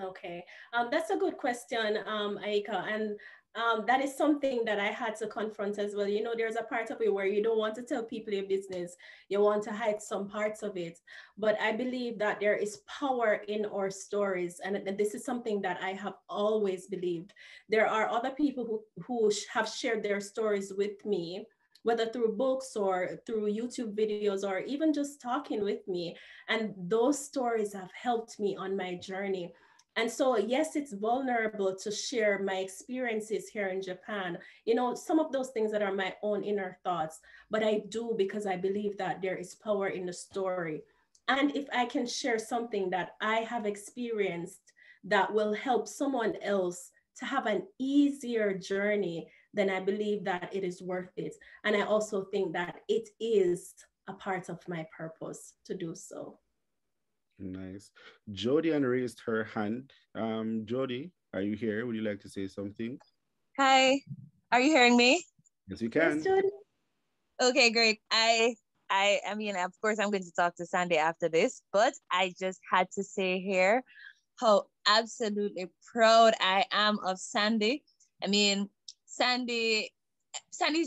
Okay, that's a good question, Aika, and that is something that I had to confront as well. You know, there's a part of it where you don't want to tell people your business, you want to hide some parts of it. But I believe that there is power in our stories, and this is something that I have always believed. There are other people who have shared their stories with me, whether through books or through YouTube videos or even just talking with me. And those stories have helped me on my journey. And so, yes, it's vulnerable to share my experiences here in Japan. You know, some of those things that are my own inner thoughts, but I do because I believe that there is power in the story. And if I can share something that I have experienced that will help someone else to have an easier journey, then I believe that it is worth it. And I also think that it is a part of my purpose to do so. Nice. Jody raised her hand. Jody, are you here? Would you like to say something? Hi, are you hearing me? Yes, we can. Yes, Jody. Okay, great. I mean, of course, I'm going to talk to Sandie after this, but I just had to say here how absolutely proud I am of Sandie. I mean, Sandie's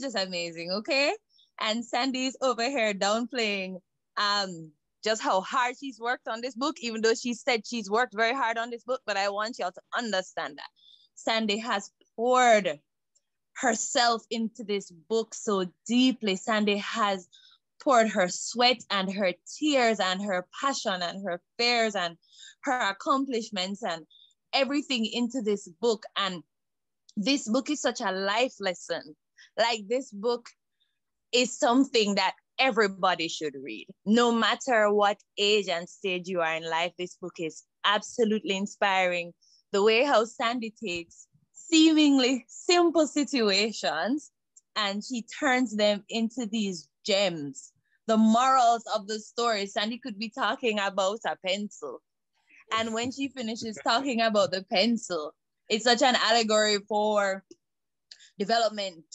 just amazing, okay? And Sandie's over here downplaying just how hard she's worked on this book, even though she said she's worked very hard on this book. But I want y'all to understand that Sandie has poured herself into this book so deeply. Sandie has poured her sweat and her tears and her passion and her fears and her accomplishments and everything into this book. And this book is such a life lesson. Like, this book is something that everybody should read. No matter what age and stage you are in life, this book is absolutely inspiring. The way how Sandie takes seemingly simple situations and she turns them into these gems. The morals of the story, Sandie could be talking about a pencil. And when she finishes talking about the pencil, it's such an allegory for development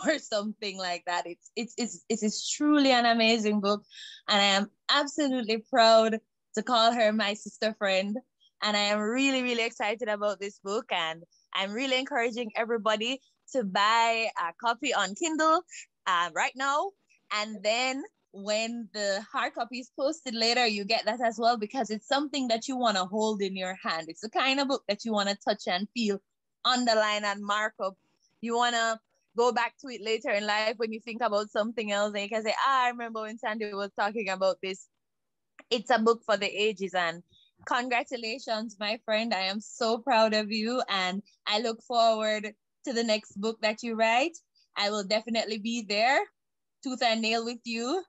or something like that. It's truly an amazing book, and I am absolutely proud to call her my sister friend. And I am really, really excited about this book, and I'm really encouraging everybody to buy a copy on Kindle right now. And then when the hard copy is posted later, you get that as well, because it's something that you want to hold in your hand. It's the kind of book that you want to touch and feel, underline and mark up. You want to go back to it later in life when you think about something else, and you can say, I remember when Sandie was talking about this. It's a book for the ages. And congratulations, my friend. I am so proud of you, and I look forward to the next book that you write. I will definitely be there, tooth and nail with you.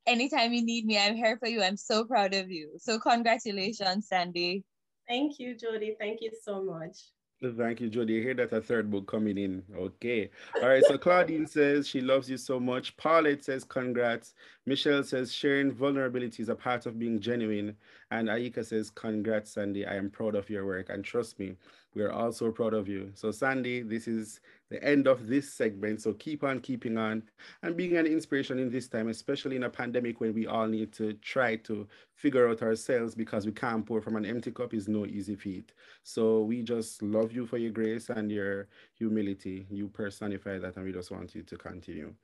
Anytime you need me, I'm here for you. I'm so proud of you. So congratulations, Sandie. Thank you, Jody. Thank you so much. Thank you, Jody. You hear that a third book coming in. Okay. All right. So Claudine says she loves you so much. Paulette says congrats. Michelle says sharing vulnerability is a part of being genuine. And Aika says congrats, Sandy. I am proud of your work. And trust me, we are also proud of you. So Sandy, this is the end of this segment. So keep on keeping on and being an inspiration in this time, especially in a pandemic when we all need to try to figure out ourselves because we can't pour from an empty cup is no easy feat. So we just love you for your grace and your humility. You personify that, and we just want you to continue.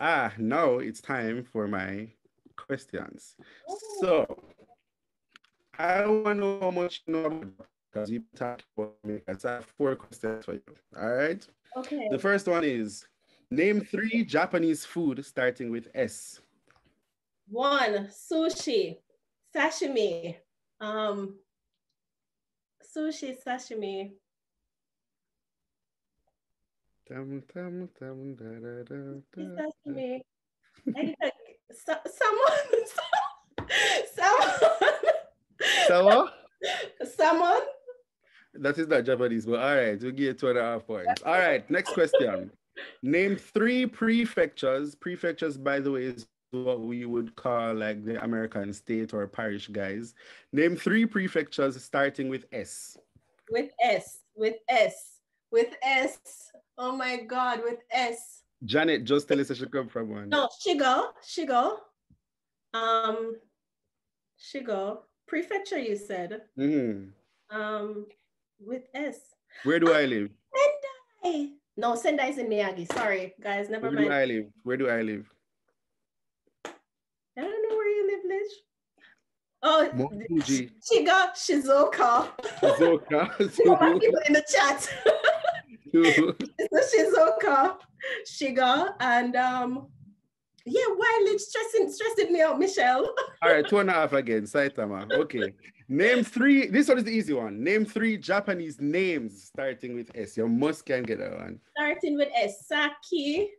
Now it's time for my questions. So I want to know how much you know about Japan because you've been talking about Jamaica. So I have 4 questions for you. All right. Okay. The first one is name 3 Japanese food starting with S. 1, sushi, sashimi, sushi, sashimi. Sashimi. Someone, someone, Sour? someone. That is not Japanese, but all right, we'll give you 2.5 points. All right, next question. Name 3 prefectures. Prefectures, by the way, is what we would call like the American state or parish guys. Name 3 prefectures starting with S. With S, with S, with S. Oh my God, with S. Janet, just tell us she come from one. No, Shigo. Shigo. Prefecture, you said. With S. Where do I live? Sendai. No, Sendai is in Miyagi. Sorry, guys, never mind. Where do I live? I don't know where you live, Lij. Oh, Mofuji. Shiga, Shizuoka. Shizuoka. More people in the chat. It's Shizuoka, Shiga, and yeah, why Lij stressing me out, Michelle? All right, 2.5 again, Saitama. Okay. Name 3. This one is the easy one. Name 3 Japanese names starting with S. You must can get that one. Starting with S. Saki.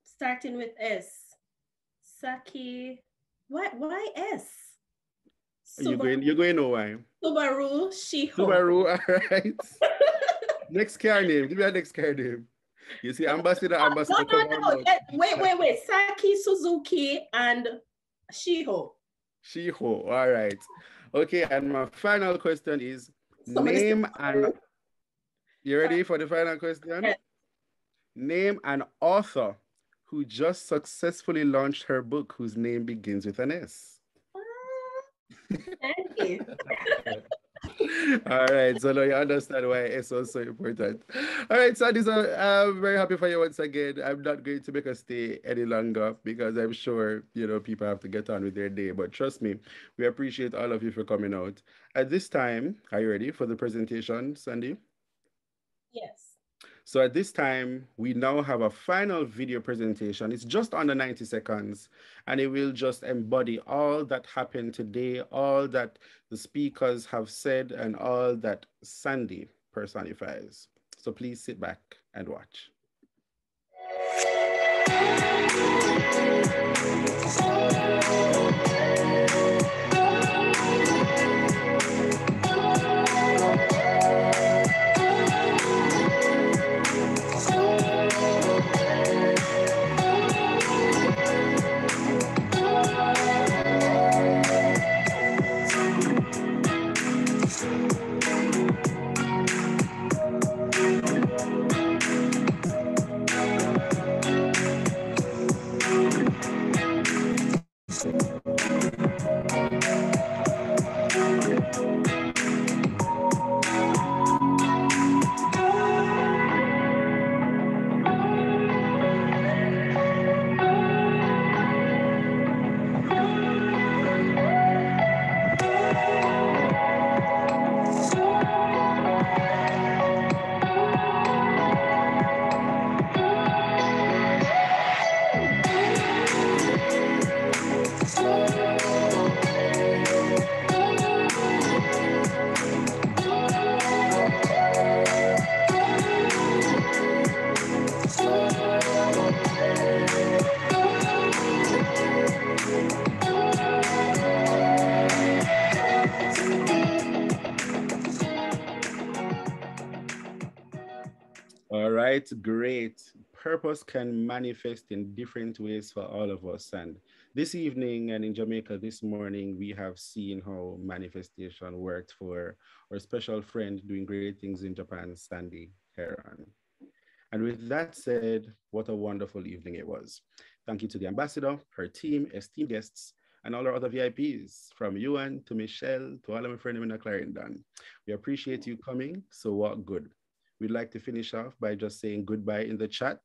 Starting with S. Saki. Why S? You're going to know why. Subaru, Shiho. Subaru, all right. Next car name. Give me a next car name. You see, ambassador. No. Wait. Saki, Suzuki, and Shiho. Shiho, all right. Okay, and my final question is name an... You ready for the final question? Yes. Name an author who just successfully launched her book whose name begins with an S. Thank you. All right, so now you understand why S was so important. All right, so I'm very happy for you once again. I'm not going to make us stay any longer because I'm sure, people have to get on with their day. But trust me, we appreciate all of you for coming out. At this time, are you ready for the presentation, Sandie? Yes. So at this time, we now have a final video presentation. It's just under 90 seconds, and it will just embody all that happened today, all that the speakers have said, and all that Sandie personifies. So please sit back and watch. right, great. Purpose can manifest in different ways for all of us. And this evening and in Jamaica this morning, we have seen how manifestation worked for our special friend doing great things in Japan, Sandie Heron. And with that said, what a wonderful evening it was. Thank you to the ambassador, her team, esteemed guests, and all our other VIPs, from Yuan to Michelle to all of my friends in Clarendon. We appreciate you coming, so what good. We'd like to finish off by just saying goodbye in the chat.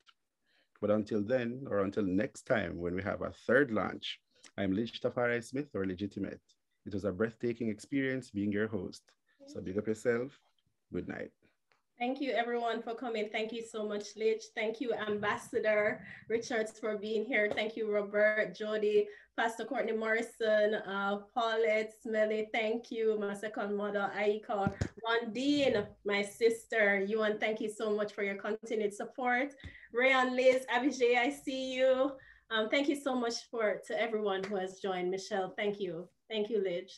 But until then, or until next time, when we have our third launch, I'm Lij Tafari Smith, or Legitimate. It was a breathtaking experience being your host. So big up yourself. Good night. Thank you, everyone, for coming. Thank you so much, Lij. Thank you, Ambassador Richards, for being here. Thank you, Robert, Jody, Pastor Courtney Morrison, Paulette, Smelly. Thank you, my second mother, Aika, Rondine, my sister. Yuan, thank you so much for your continued support. Rayan, Liz, Abijay, I see you. Thank you so much to everyone who has joined. Michelle, thank you. Thank you, Lij.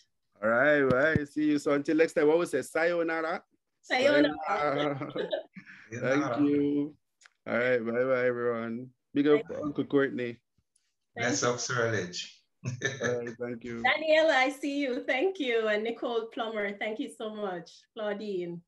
All right, bye. See you. So until next time, what we say? Sayonara. Sayonara. Thank you. All right, bye-bye, everyone. Big up Uncle Courtney. Bless up, Sir Lij. All right, thank you. Daniela, I see you. Thank you. And Nicole Plummer, thank you so much. Claudine.